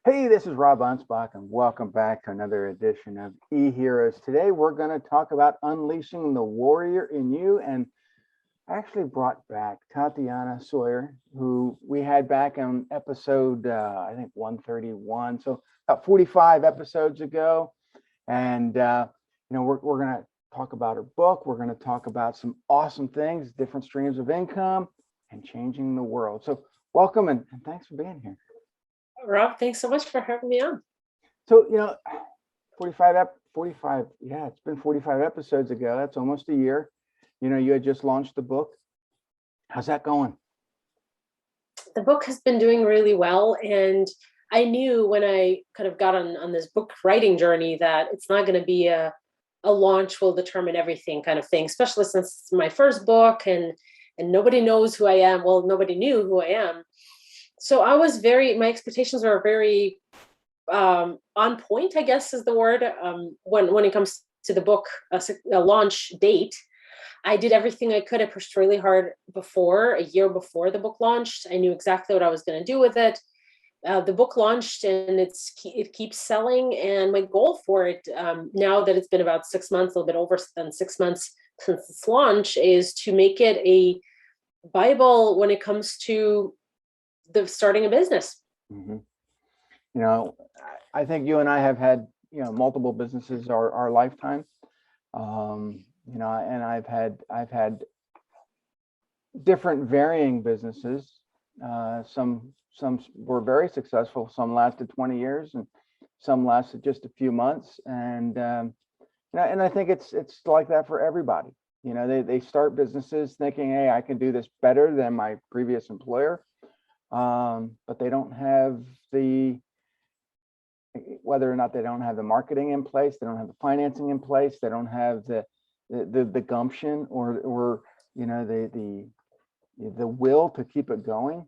Hey, this is Rob Anspach, and welcome back to another edition of eHeroes. Today, we're going to talk about unleashing the warrior in you, and I actually brought back Tatiana Tsoir, who we had back on episode, I think 131, so about 45 episodes ago. And we're going to talk about her book. We're going to talk about some awesome things, different streams of income, and changing the world. So, welcome and thanks for being here. Rob, thanks so much for having me on. So, 45, yeah, it's been 45 episodes ago. That's almost a year. You had just launched the book. How's that going? The book has been doing really well. And I knew when I kind of got on this book writing journey that it's not going to be a launch will determine everything kind of thing, especially since it's my first book and nobody knows who I am. Well, nobody knew who I am. So my expectations were very on point, I guess is the word. When it comes to the book, a launch date, I did everything I could. I pushed really hard a year before the book launched. I knew exactly what I was going to do with it. The book launched and it keeps selling. And my goal for it, now that it's been about 6 months, a little bit over than 6 months since its launch, is to make it a Bible when it comes to the starting a business. Mm-hmm. I think you and I have had, multiple businesses our lifetime. And I've had different varying businesses. Some were very successful. Some lasted 20 years and some lasted just a few months. And, and I think it's like that for everybody. They start businesses thinking, hey, I can do this better than my previous employer. But they don't have whether or not they don't have the marketing in place, they don't have the financing in place, they don't have the gumption or the will to keep it going.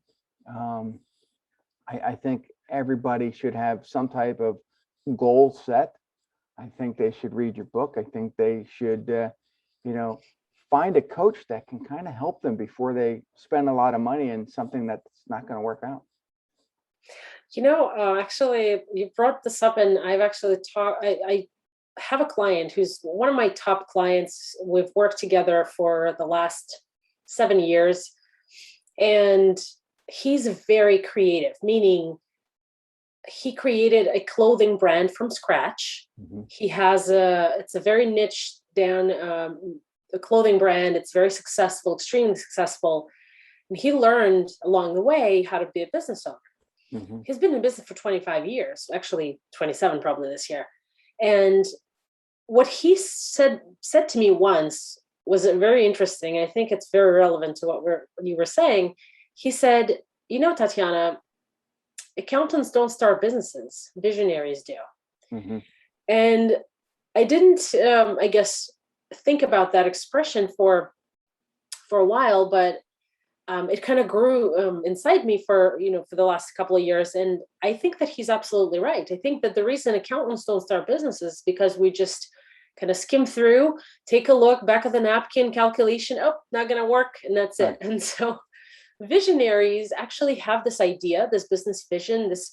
I think everybody should have some type of goal set. I think they should read your book. I think they should, find a coach that can kind of help them before they spend a lot of money in something that's not going to work out. Actually, you brought this up, and I've actually talked. I have a client who's one of my top clients. We've worked together for the last 7 years, and he's very creative, meaning he created a clothing brand from scratch. Mm-hmm. It's a very niche down a clothing brand. It's very successful, extremely successful. And he learned along the way how to be a business owner. Mm-hmm. He's been in business for 25 years, actually 27 probably this year. And what he said to me once was very interesting. I think it's very relevant to what you were saying. He said, Tatiana, accountants don't start businesses, visionaries do. Mm-hmm. And I didn't, I guess, think about that expression for a while, but it kind of grew inside me for the last couple of years. And I think that he's absolutely right. I think that the reason accountants don't start businesses is because we just kind of skim through, take a look, back of the napkin calculation, not going to work. And that's it. And so visionaries actually have this idea, this business vision, this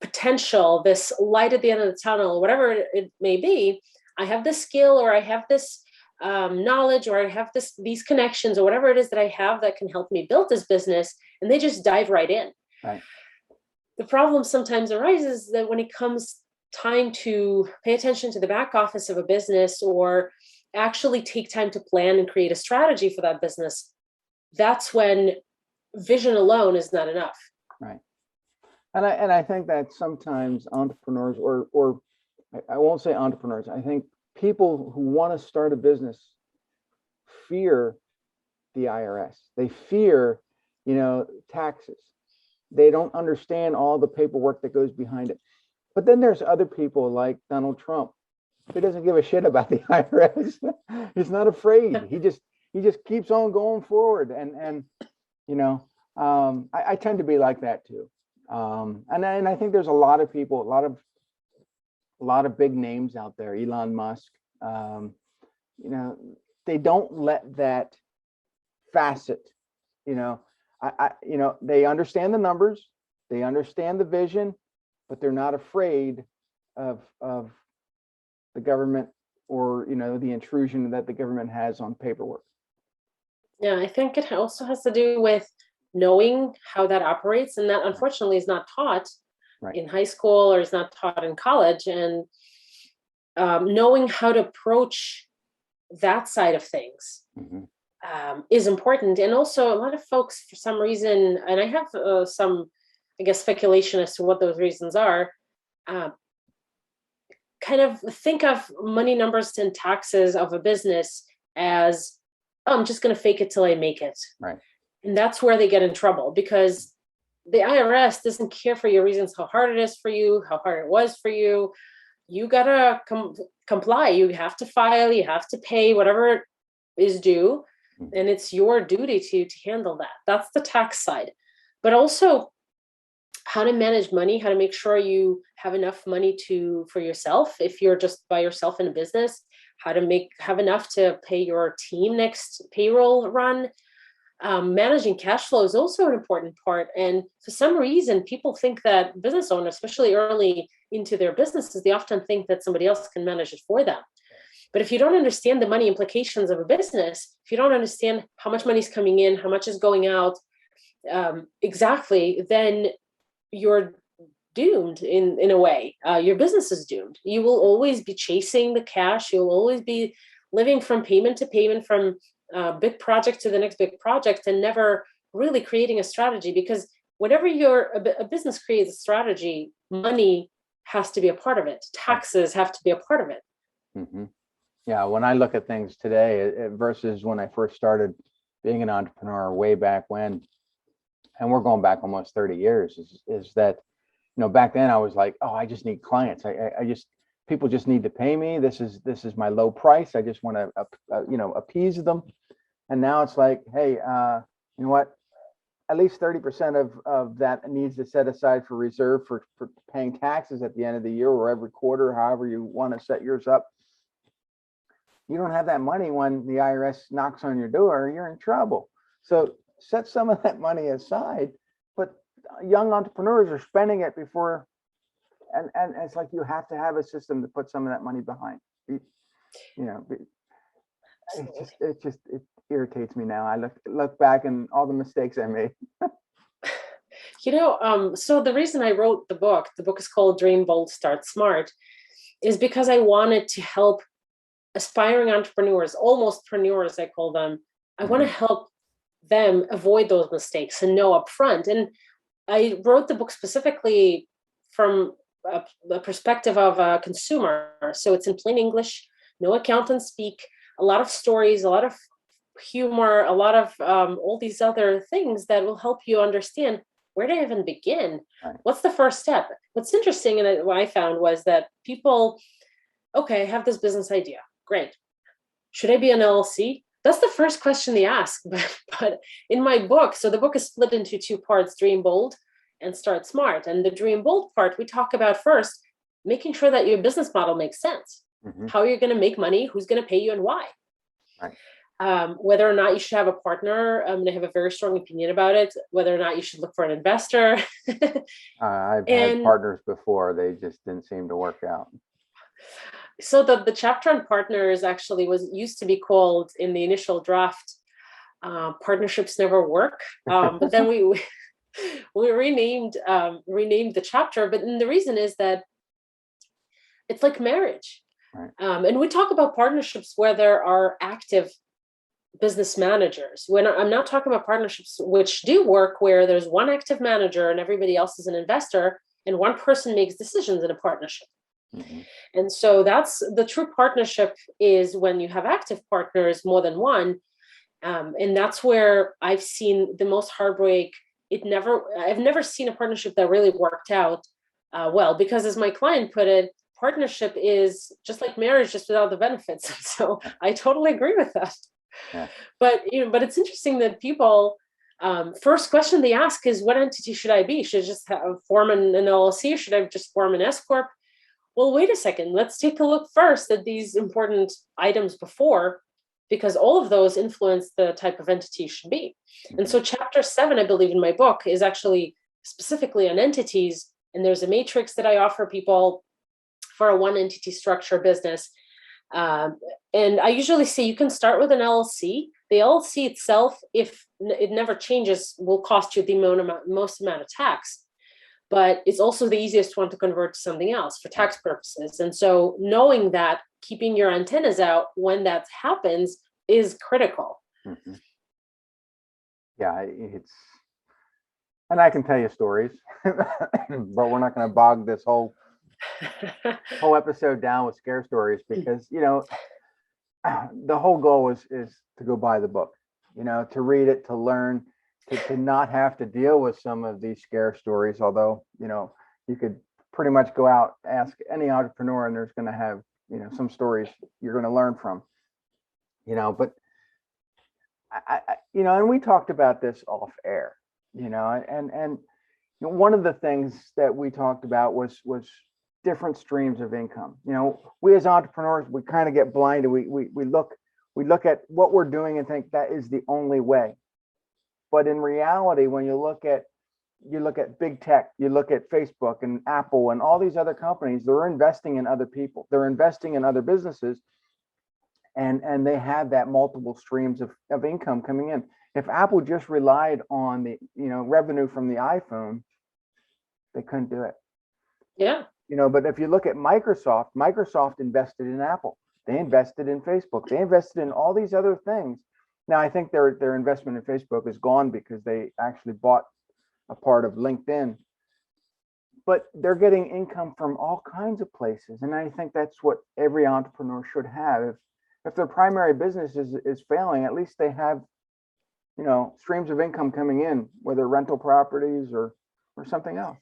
potential, this light at the end of the tunnel, whatever it may be. I have this skill, or I have this knowledge, or I have these connections, or whatever it is that I have that can help me build this business, and they just dive right in. Right. The problem sometimes arises that when it comes time to pay attention to the back office of a business, or actually take time to plan and create a strategy for that business, that's when vision alone is not enough. Right. And I think that sometimes entrepreneurs, or I won't say entrepreneurs, I think people who want to start a business fear the IRS. They fear, taxes. They don't understand all the paperwork that goes behind it. But then there's other people like Donald Trump, who doesn't give a shit about the IRS. He's not afraid. He just keeps on going forward. And I tend to be like that too. And I think there's a lot of people, a lot of big names out there, Elon Musk, they don't let that facet, they understand the numbers, they understand the vision, but they're not afraid of the government or, the intrusion that the government has on paperwork. Yeah, I think it also has to do with knowing how that operates, and that unfortunately is not taught in high school or is not taught in college. And knowing how to approach that side of things is important. And also, a lot of folks, for some reason, and I have some, I guess, speculation as to what those reasons are, kind of think of money, numbers, and taxes of a business as, oh, I'm just going to fake it till I make it. Right. And that's where they get in trouble, because the IRS doesn't care for your reasons, how hard it is for you, how hard it was for you. You got to comply. You have to file, you have to pay whatever is due. And it's your duty to handle that. That's the tax side. But also how to manage money, how to make sure you have enough money for yourself if you're just by yourself in a business, how to have enough to pay your team next payroll run. Managing cash flow is also an important part. And for some reason, people think that business owners, especially early into their businesses, they often think that somebody else can manage it for them. But if you don't understand the money implications of a business, if you don't understand how much money is coming in, how much is going out, exactly, then you're doomed in a way. Your business is doomed. You will always be chasing the cash. You'll always be living from payment to payment, from big project to the next big project, and never really creating a strategy. Because whenever a business creates a strategy, money has to be a part of it. Taxes have to be a part of it. Mm-hmm. Yeah, when I look at things today versus when I first started being an entrepreneur way back when, and we're going back almost 30 years, is that, back then I was like, oh, I just need clients. People just need to pay me. This is my low price. I just want to, appease them. And now it's like, hey, you know what? At least 30% of that needs to set aside for reserve for paying taxes at the end of the year or every quarter, however you want to set yours up. You don't have that money when the IRS knocks on your door, you're in trouble. So set some of that money aside. But young entrepreneurs are spending it before, and it's like you have to have a system to put some of that money behind. It irritates me now. I look back and all the mistakes I made. So the reason I wrote the book is called Dream Bold, Start Smart, is because I wanted to help aspiring entrepreneurs, almost preneurs, I call them. I want to help them avoid those mistakes and know upfront. And I wrote the book specifically from the perspective of a consumer. So it's in plain English, no accountant speak, a lot of stories, a lot of humor, a lot of all these other things that will help you understand where to even begin. Right. What's the first step? What's interesting and what I found was that people, okay, I have this business idea. Great. Should I be an LLC? That's the first question they ask. But in my book, so the book is split into two parts, Dream Bold and Start Smart. And the Dream Bold part, we talk about first, making sure that your business model makes sense. How you're going to make money, who's going to pay you, and why. Right. Whether or not you should have a partner, I have a very strong opinion about it. Whether or not you should look for an investor. I've had partners before. They just didn't seem to work out. So the chapter on partners actually used to be called in the initial draft, Partnerships Never Work. But then we renamed the chapter. But the reason is that it's like marriage. Right. And we talk about partnerships where there are active business managers. When I'm not talking about partnerships which do work, where there's one active manager and everybody else is an investor, and one person makes decisions in a partnership. And so that's the true partnership, is when you have active partners, more than one. And that's where I've seen the most heartbreak. I've never seen a partnership that really worked out well, because as my client put it, partnership is just like marriage, just without the benefits. So I totally agree with that. Yeah. But it's interesting that people, first question they ask is, what entity should I be? Should I just form an LLC? Should I just form an S Corp? Well, wait a second. Let's take a look first at these important items before, because all of those influence the type of entity you should be. And so chapter 7, I believe, in my book is actually specifically on entities, And there's a matrix that I offer people for a one entity structure business. And I usually say you can start with an LLC. The LLC itself, if it never changes, will cost you the most amount of tax. But it's also the easiest one to convert to something else for tax purposes. And so knowing that, keeping your antennas out when that happens is critical. Mm-hmm. Yeah, and I can tell you stories, but we're not going to bog this whole episode down with scare stories, because, the whole goal is to go buy the book, to read it, to learn, to not have to deal with some of these scare stories. Although, you could pretty much go out, ask any entrepreneur, and there's going to have, some stories you're going to learn from, but and we talked about this off air, and one of the things that we talked about was different streams of income. We as entrepreneurs, we kind of get blinded. We look at what we're doing and think that is the only way. But in reality, when you look at big tech, you look at Facebook and Apple and all these other companies, they're investing in other people, they're investing in other businesses, and they have that multiple streams of income coming in. If Apple just relied on the revenue from the iPhone, they couldn't do it. Yeah. But if you look at Microsoft invested in Apple, they invested in Facebook, they invested in all these other things. Now, I think their investment in Facebook is gone because they actually bought a part of LinkedIn. But they're getting income from all kinds of places, and I think that's what every entrepreneur should have. If their primary business is failing, at least they have, streams of income coming in, whether rental properties or something else.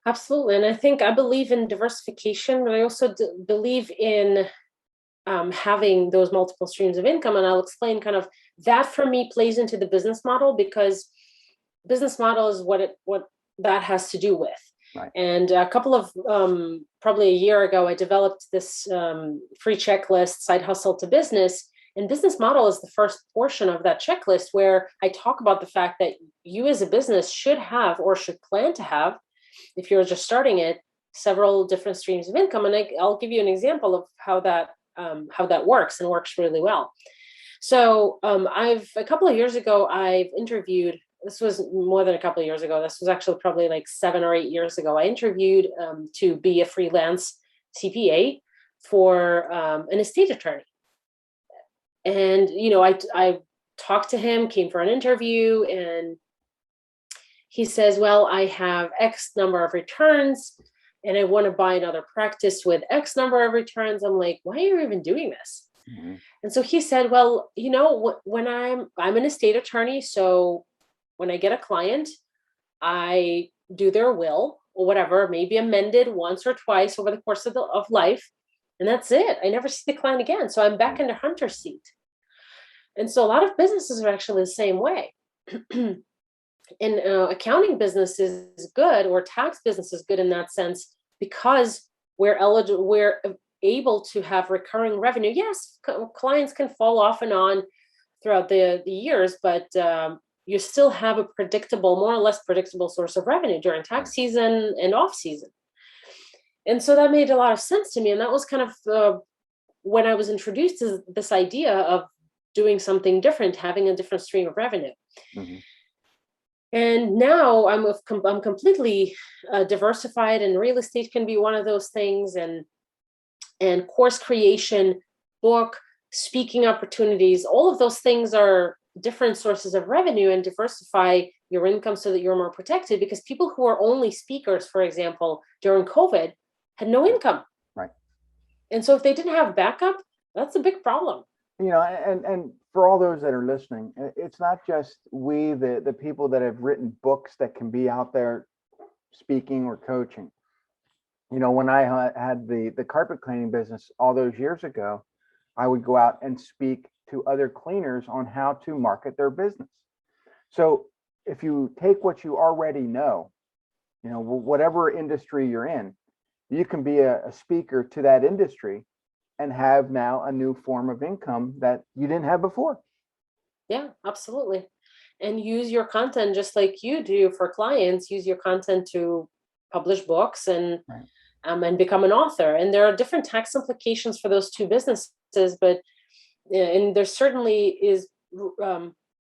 Absolutely. And I believe in diversification, but I also believe in having those multiple streams of income. And I'll explain kind of that for me plays into the business model, because business model is what that has to do with. Right. And a couple of, probably a year ago, I developed this free checklist, Side Hustle to Business. And business model is the first portion of that checklist, where I talk about the fact that you as a business should have, or should plan to have, if you're just starting it, several different streams of income. And I'll give you an example of how that works, and works really well. So a couple of years ago, I've interviewed, this was more than a couple of years ago, this was actually probably like 7 or 8 years ago, I interviewed to be a freelance CPA for an estate attorney. And, I talked to him, came for an interview, and he says, well, I have X number of returns and I want to buy another practice with X number of returns. I'm like, why are you even doing this? Mm-hmm. And so he said, well, when I'm an estate attorney, so when I get a client, I do their will or whatever, maybe amended once or twice over the course of life. And that's it. I never see the client again. So I'm back in the hunter's seat. And so a lot of businesses are actually the same way. And accounting business is good, or tax business is good in that sense, because we're able to have recurring revenue. Yes, clients can fall off and on throughout the years, but you still have a more or less predictable source of revenue during tax season and off season. And so that made a lot of sense to me. And that was kind of when I was introduced to this idea of doing something different, having a different stream of revenue. Mm-hmm. And now I'm completely diversified, and real estate can be one of those things, and course creation, book, speaking opportunities, all of those things are different sources of revenue, and diversify your income so that you're more protected, because people who are only speakers, for example, during COVID had no income. Right. And so if they didn't have backup, that's a big problem. And for all those that are listening, it's not just the people that have written books that can be out there speaking or coaching. When I had the carpet cleaning business all those years ago, I would go out and speak to other cleaners on how to market their business. So if you take what you already know, whatever industry you're in, you can be a speaker to that industry and have now a new form of income that you didn't have before. Yeah, absolutely. And use your content just like you do for clients. Use your content to publish books Right. And become an author. And there are different tax implications for those two businesses, but and there certainly is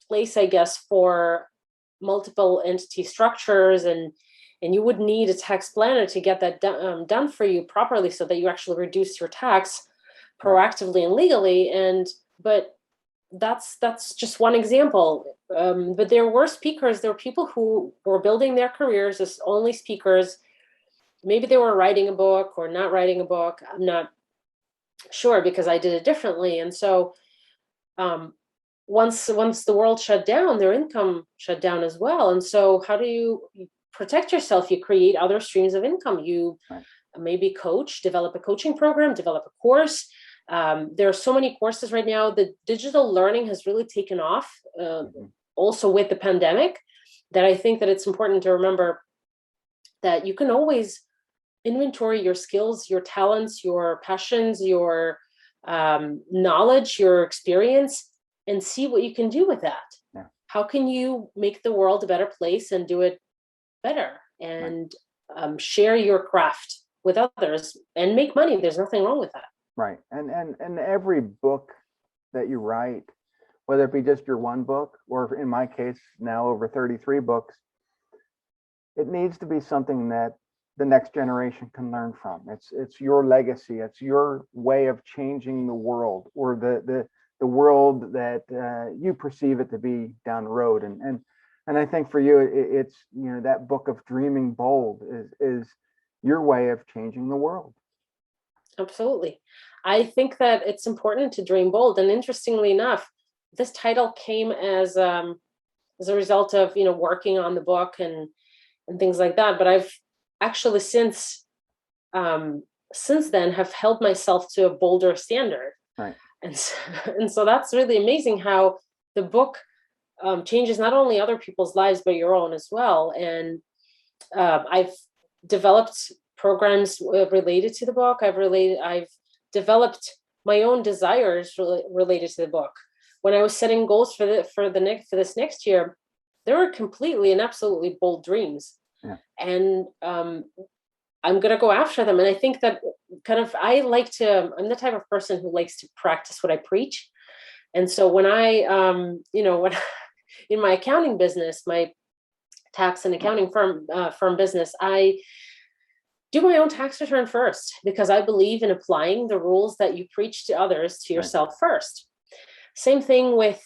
place, I guess, for multiple entity structures, and you would need a tax planner to get that done for you properly, so that you actually reduce your tax proactively and legally. And but that's just one example. But there were speakers, there were people who were building their careers as only speakers. Maybe they were writing a book or not writing a book. I'm not sure, because I did it differently. And so once the world shut down, their income shut down as well. And so how do you protect yourself? You create other streams of income. You maybe coach, develop a coaching program, develop a course. There are so many courses right now. The digital learning has really taken off, also with the pandemic, that I think that it's important to remember that you can always inventory your skills, your talents, your passions, your knowledge, your experience, and see what you can do with that. Yeah. How can you make the world a better place and do it better, and share your craft with others and make money? There's nothing wrong with that. Right. And every book that you write, whether it be just your one book, or in my case now over 33 books, it needs to be something that the next generation can learn from. It's your legacy. It's your way of changing the world, or the world that you perceive it to be down the road. And I think for you, it's, you know, that book of Dreaming Bold is your way of changing the world. Absolutely. I think that it's important to dream bold. And interestingly enough, this title came as a result of, working on the book and things like that. But I've actually since then have held myself to a bolder standard. Right. And so that's really amazing how the book changes not only other people's lives, but your own as well. And I've developed programs related to the book. I've developed my own desires related to the book. When I was setting goals for this next year, there were completely and absolutely bold dreams. Yeah. And I'm going to go after them. And I think that I'm the type of person who likes to practice what I preach. And so when when in my accounting business, my tax and accounting firm business, I do my own tax return first, because I believe in applying the rules that you preach to others to yourself first. Same thing with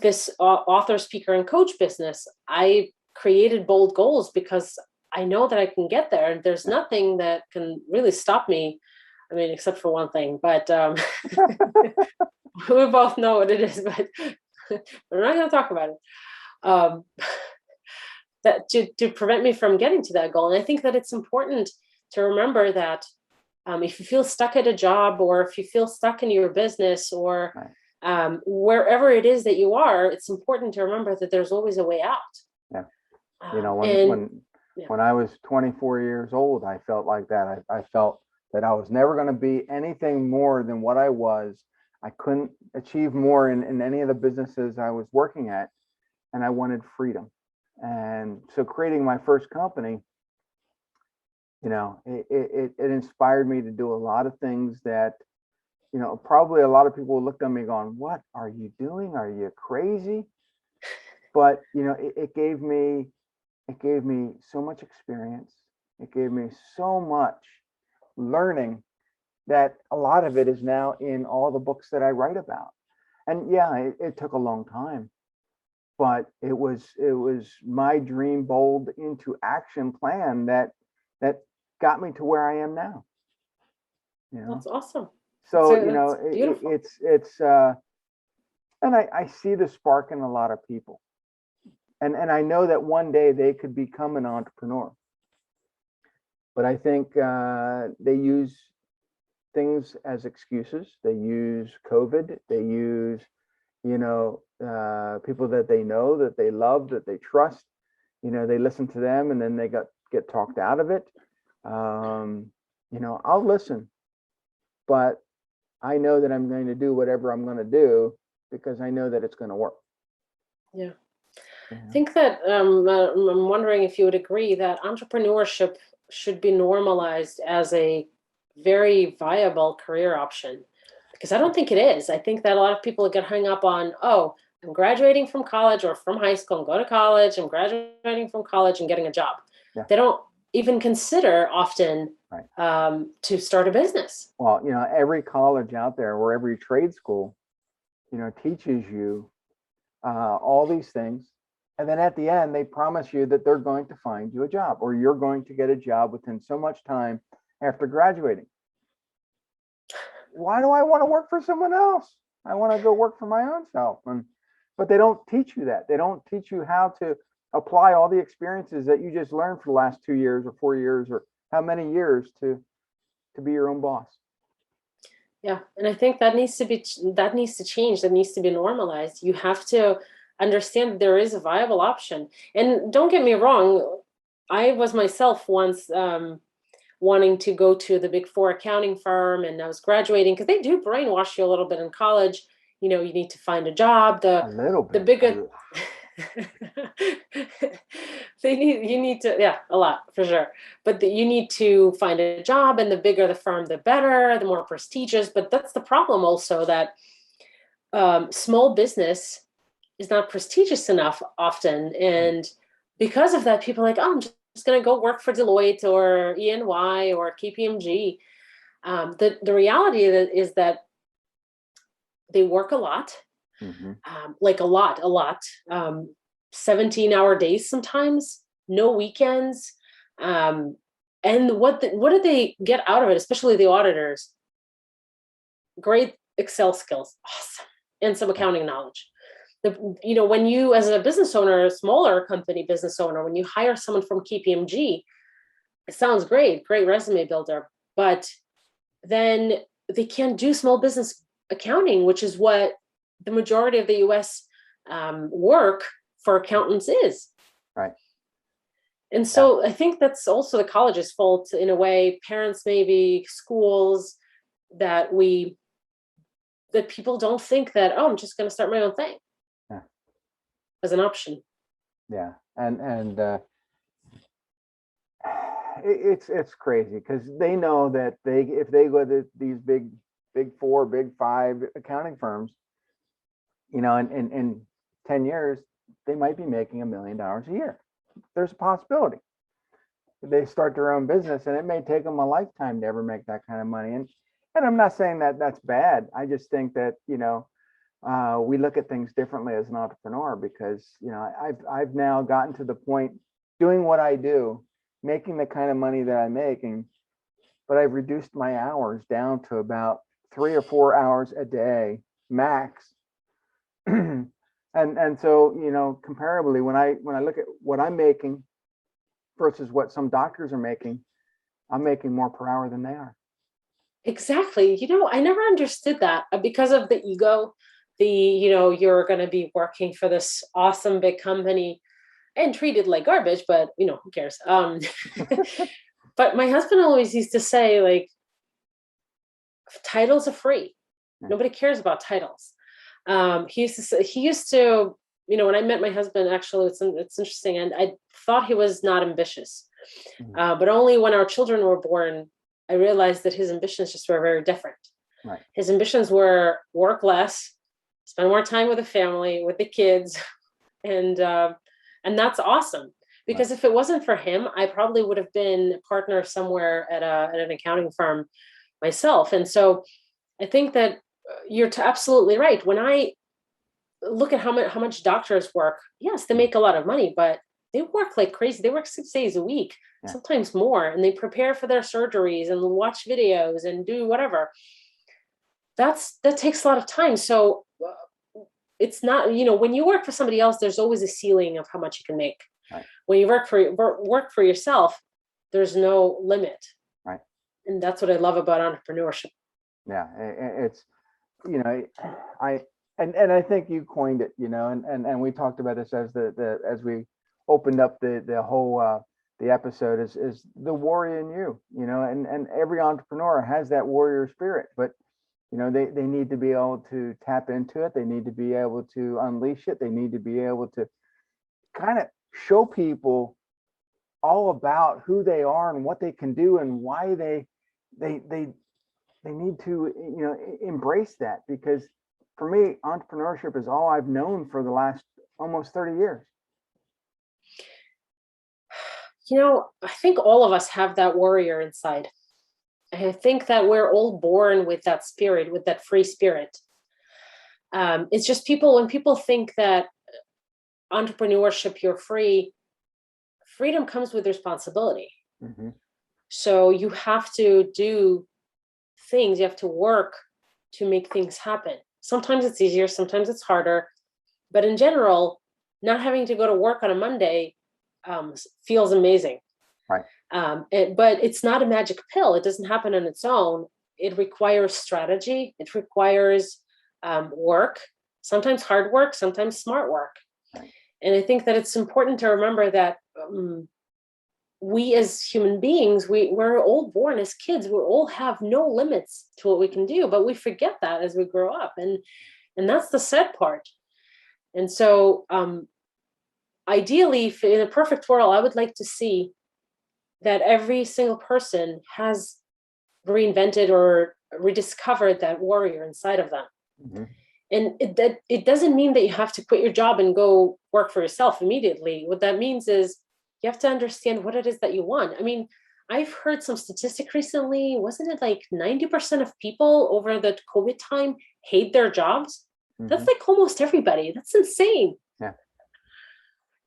this author, speaker, and coach business. I created bold goals because I know that I can get there, and there's nothing that can really stop me. I mean, except for one thing, but we both know what it is, but we're not going to talk about it. That to prevent me from getting to that goal. And I think that it's important to remember that if you feel stuck at a job, or if you feel stuck in your business, or wherever it is that you are, it's important to remember that there's always a way out. Yeah. When I was 24 years old, I felt like that. I felt that I was never going to be anything more than what I was. I couldn't achieve more in any of the businesses I was working at, and I wanted freedom. And so creating my first company, it inspired me to do a lot of things that, probably a lot of people looked at me going, "What are you doing? Are you crazy?" But, it gave me so much experience. It gave me so much learning that a lot of it is now in all the books that I write about. And yeah, it took a long time, but it was my Dream Bold into Action plan that got me to where I am now. That's awesome. So, it's and I see the spark in a lot of people. And I know that one day they could become an entrepreneur. But I think they use things as excuses. They use COVID. They use, people that they know, that they love, that they trust. They listen to them, and then they get talked out of it. I'll listen, but I know that I'm going to do whatever I'm going to do, because I know that it's going to work. Yeah. I think that I'm wondering if you would agree that entrepreneurship should be normalized as a very viable career option, because I don't think it is. I think that a lot of people get hung up on, oh, I'm graduating from college or from high school and go to college. I'm graduating from college and getting a job. Yeah. They don't even consider often Right. To start a business. Well, every college out there or every trade school, teaches you all these things. And then at the end, they promise you that they're going to find you a job or you're going to get a job within so much time after graduating. Why do I want to work for someone else? I want to go work for my own self. But they don't teach you that. They don't teach you how to apply all the experiences that you just learned for the last 2 years or 4 years or how many years to be your own boss. Yeah, and I think that needs to change. That needs to be normalized. You have to understand that there is a viable option. And don't get me wrong, I was myself once wanting to go to the Big Four accounting firm, and I was graduating because they do brainwash you a little bit in college. You need to find a job. A little bit. The bigger you need to, yeah, a lot for sure. But you need to find a job, and the bigger the firm, the better, the more prestigious. But that's the problem also, that small business is not prestigious enough often. And because of that, people are like, oh, I'm just going to go work for Deloitte or EY or KPMG. The reality is that they work a lot, like a lot, 17-hour days sometimes, no weekends. And what do they get out of it, especially the auditors? Great Excel skills, awesome, and some accounting knowledge. When you, as a business owner, a smaller company business owner, when you hire someone from KPMG, it sounds great resume builder, but then they can't do small business accounting, which is what the majority of the US work for accountants is. Right. And so I think that's also the college's fault in a way, parents, maybe schools, that people don't think that, oh, I'm just going to start my own thing as an option. Yeah. And it's crazy because they know that if they go to these big four, big five accounting firms, in 10 years, they might be making $1 million a year. There's a possibility. They start their own business, and it may take them a lifetime to ever make that kind of money. And I'm not saying that that's bad. I just think that, we look at things differently as an entrepreneur because, I've now gotten to the point doing what I do, making the kind of money that I'm making, but I've reduced my hours down to about 3 or 4 hours a day max. and so, comparably, when I look at what I'm making versus what some doctors are making, I'm making more per hour than they are. Exactly. I never understood that because of the ego, you're going to be working for this awesome big company and treated like garbage, but who cares? But my husband always used to say, like, titles are free. Nobody cares about titles. He used to, when I met my husband, actually, it's interesting. And I thought he was not ambitious, but only when our children were born, I realized that his ambitions just were very different. Right. His ambitions were work less, spend more time with the family, with the kids. And that's awesome, because if it wasn't for him, I probably would have been a partner somewhere at an accounting firm myself. And so I think that you're absolutely right. When I look at how much doctors work, yes, they make a lot of money, but they work like crazy. They work 6 days a week, sometimes more, and they prepare for their surgeries and watch videos and do whatever. That takes a lot of time. So it's not, when you work for somebody else, there's always a ceiling of how much you can make. Right. When you work for yourself, there's no limit. Right. And that's what I love about entrepreneurship. Yeah, it's, I think you coined it, and we talked about this as we opened up the whole the episode is the warrior in you, and every entrepreneur has that warrior spirit, but they need to be able to tap into it. They need to be able to unleash it. They need to be able to kind of show people all about who they are and what they can do and why they need to, embrace that. Because for me, entrepreneurship is all I've known for the last almost 30 years. I think all of us have that warrior inside. I think that we're all born with that spirit, with that free spirit. It's just when people think that entrepreneurship, you're free, freedom comes with responsibility. Mm-hmm. So you have to do things, you have to work to make things happen. Sometimes it's easier, sometimes it's harder. But in general, not having to go to work on a Monday feels amazing. Right. But it's not a magic pill. It doesn't happen on its own. It requires strategy. It requires work, sometimes hard work, sometimes smart work. Right. And I think that it's important to remember that we as human beings, we're all born as kids. We all have no limits to what we can do, but we forget that as we grow up. And that's the sad part. And so ideally, in a perfect world, I would like to see that every single person has reinvented or rediscovered that warrior inside of them. Mm-hmm. And it doesn't mean that you have to quit your job and go work for yourself immediately. What that means is you have to understand what it is that you want. I mean, I've heard some statistic recently. Wasn't it like 90% of people over the COVID time hate their jobs? Mm-hmm. That's like almost everybody. That's insane. Yeah.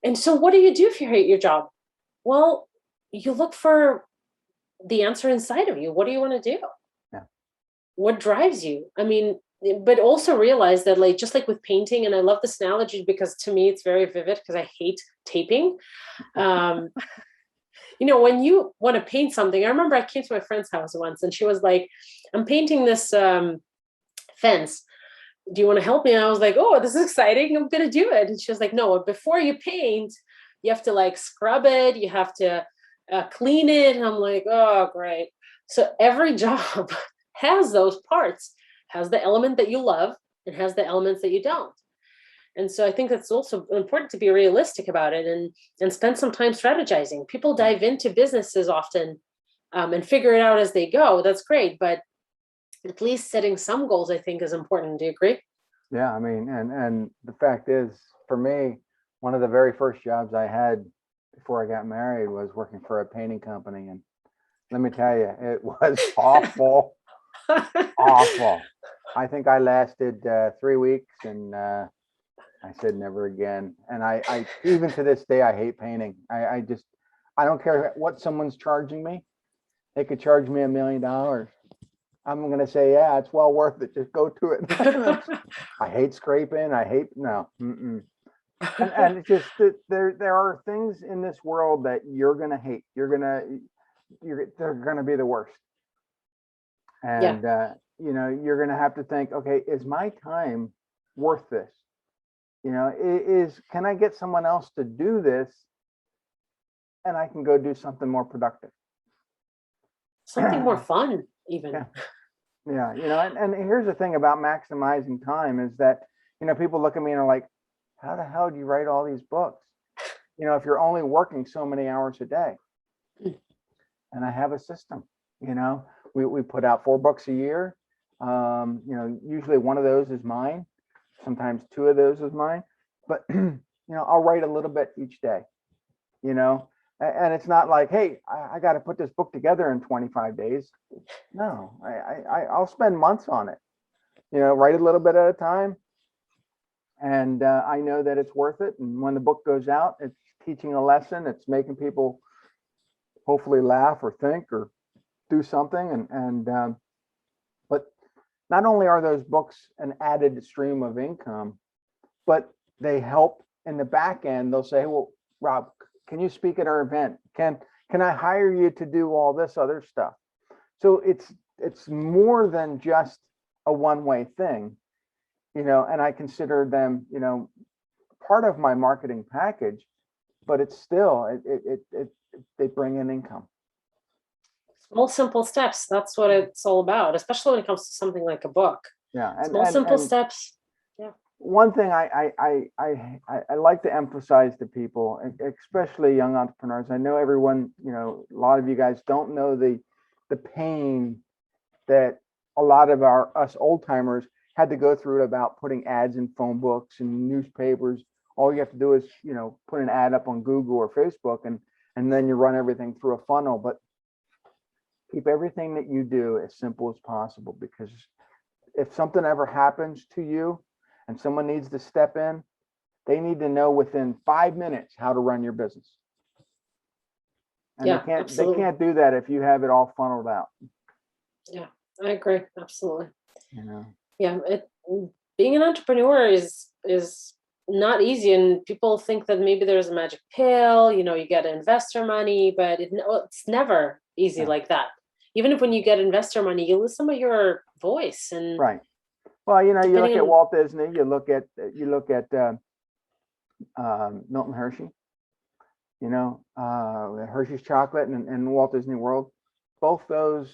And so what do you do if you hate your job? Well, you look for the answer inside of you. What do you want to do? Yeah. What drives you? I mean, but also realize that, like, just like with painting, and I love this analogy because to me it's very vivid because I hate taping. When you want to paint something, I remember I came to my friend's house once and she was like, I'm painting this fence. Do you want to help me? And I was like, oh, this is exciting. I'm going to do it. And she was like, no, before you paint, you have to like scrub it. You have to clean it. And I'm like, oh, great. So every job has those parts, has the element that you love and has the elements that you don't. And so I think it's also important to be realistic about it and spend some time strategizing. People dive into businesses often and figure it out as they go. That's great. But at least setting some goals, I think, is important. Do you agree? Yeah, I mean, and the fact is, for me, one of the very first jobs I had before I got married was working for a painting company. And let me tell you, it was awful. Awful. I think I lasted 3 weeks and I said never again. And I even to this day, I hate painting. I don't care what someone's charging me. They could charge me $1 million. I'm going to say, yeah, it's well worth it. Just go to it. I hate scraping. No. Mm-mm. And it's just that there are things in this world that you're going to hate. They're going to be the worst. And, you're going to have to think, okay, is my time worth this? Can I get someone else to do this and I can go do something more productive? Something more fun, even. Yeah. And here's the thing about maximizing time is that, people look at me and are like, how the hell do you write all these books? If you're only working so many hours a day. And I have a system, we put out 4 books a year. Usually one of those is mine. Sometimes 2 of those is mine, but I'll write a little bit each day, and it's not like, hey, I got to put this book together in 25 days. No, I'll spend months on it, write a little bit at a time. And I know that it's worth it. And when the book goes out, it's teaching a lesson. It's making people hopefully laugh or think or do something. But not only are those books an added stream of income, but they help in the back end. They'll say, well, Rob, can you speak at our event? Can I hire you to do all this other stuff? So it's more than just a one-way thing, and I consider them, part of my marketing package, but it's still, they bring in income. Small, simple steps. That's what it's all about, especially when it comes to something like a book. Yeah. Small, simple steps. Yeah. one thing I like to emphasize to people, especially young entrepreneurs. I know everyone, a lot of you guys don't know the pain that a lot of us old timers had to go through about putting ads in phone books and newspapers. All you have to do is, put an ad up on Google or Facebook, and then you run everything through a funnel. But keep everything that you do as simple as possible, because if something ever happens to you and someone needs to step in, they need to know within 5 minutes how to run your business. And Yeah, they absolutely. can't do that if you have it all funneled out. Yeah, I agree. Absolutely. Yeah. Being an entrepreneur is not easy, and people think that maybe there's a magic pill, you get investor money, but it's never easy like that. Even if when you get investor money, you lose some of your voice. And right. Well, you look at Walt Disney, you look at Milton Hershey, Hershey's chocolate and Walt Disney World. Both those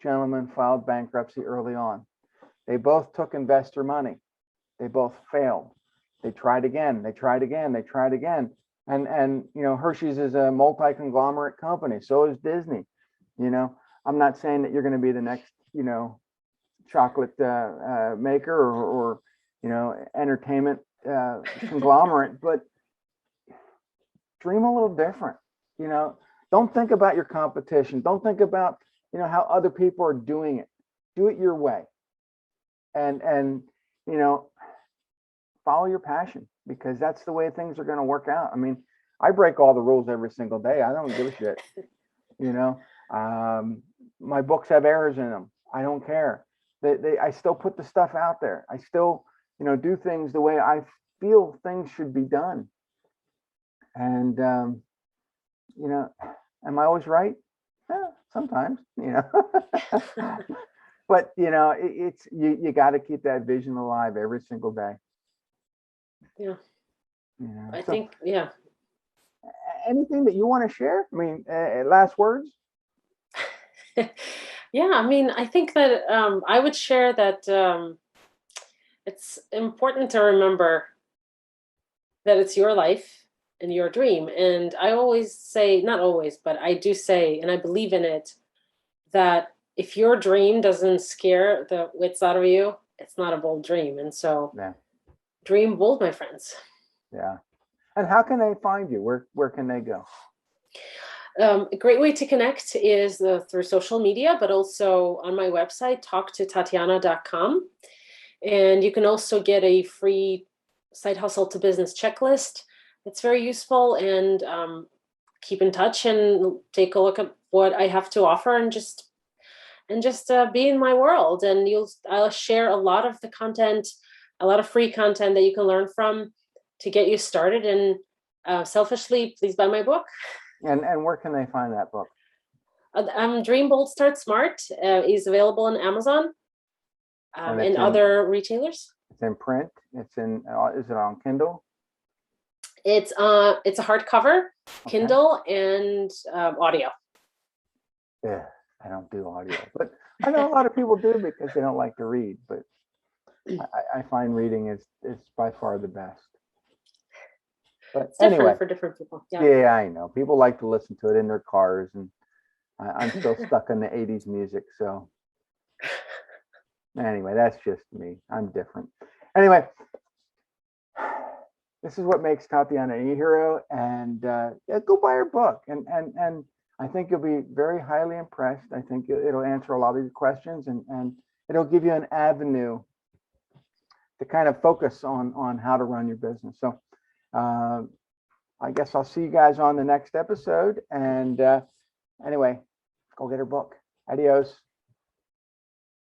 gentlemen filed bankruptcy early on. They both took investor money. They both failed. They tried again. They tried again. They tried again. And Hershey's is a multi-conglomerate company. So is Disney. I'm not saying that you're going to be the next, chocolate maker or entertainment conglomerate, but dream a little different. Don't think about your competition. Don't think about how other people are doing it. Do it your way, and follow your passion, because that's the way things are going to work out. I mean, I break all the rules every single day. I don't give a shit. My books have errors in them. I don't care. I still put the stuff out there. I still, do things the way I feel things should be done. And, am I always right? Sometimes, but it's you got to keep that vision alive every single day. Yeah. I So, think, yeah. Anything that you want to share? I mean, last words? Yeah, I mean, I think that I would share that it's important to remember that it's your life and your dream. And I always say, not always, but I do say, and I believe in it, that if your dream doesn't scare the wits out of you, it's not a bold dream. And so, dream bold, my friends. Yeah. And how can they find you? Where can they go? A great way to connect is through social media, but also on my website, talktotatiana.com. And you can also get a free side hustle to business checklist. It's very useful, and keep in touch and take a look at what I have to offer, and just be in my world. And I'll share a lot of the content, a lot of free content that you can learn from to get you started. And selfishly, please buy my book. And where can they find that book? Dream Bold Start Smart is available on Amazon and other retailers. It's in print. It's in. Is it on Kindle? It's a hardcover, Kindle, and audio. Yeah, I don't do audio, but I know a lot of people do because they don't like to read. But I find reading is by far the best. But it's different for different people. Yeah, I know. People like to listen to it in their cars, and I'm still stuck in the 80s music. So anyway, that's just me. I'm different. Anyway, this is what makes Tatiana a hero, and go buy her book, and I think you'll be very highly impressed. I think it'll answer a lot of your questions, and it'll give you an avenue to kind of focus on how to run your business. So I guess I'll see you guys on the next episode. And anyway, go get her book. Adios.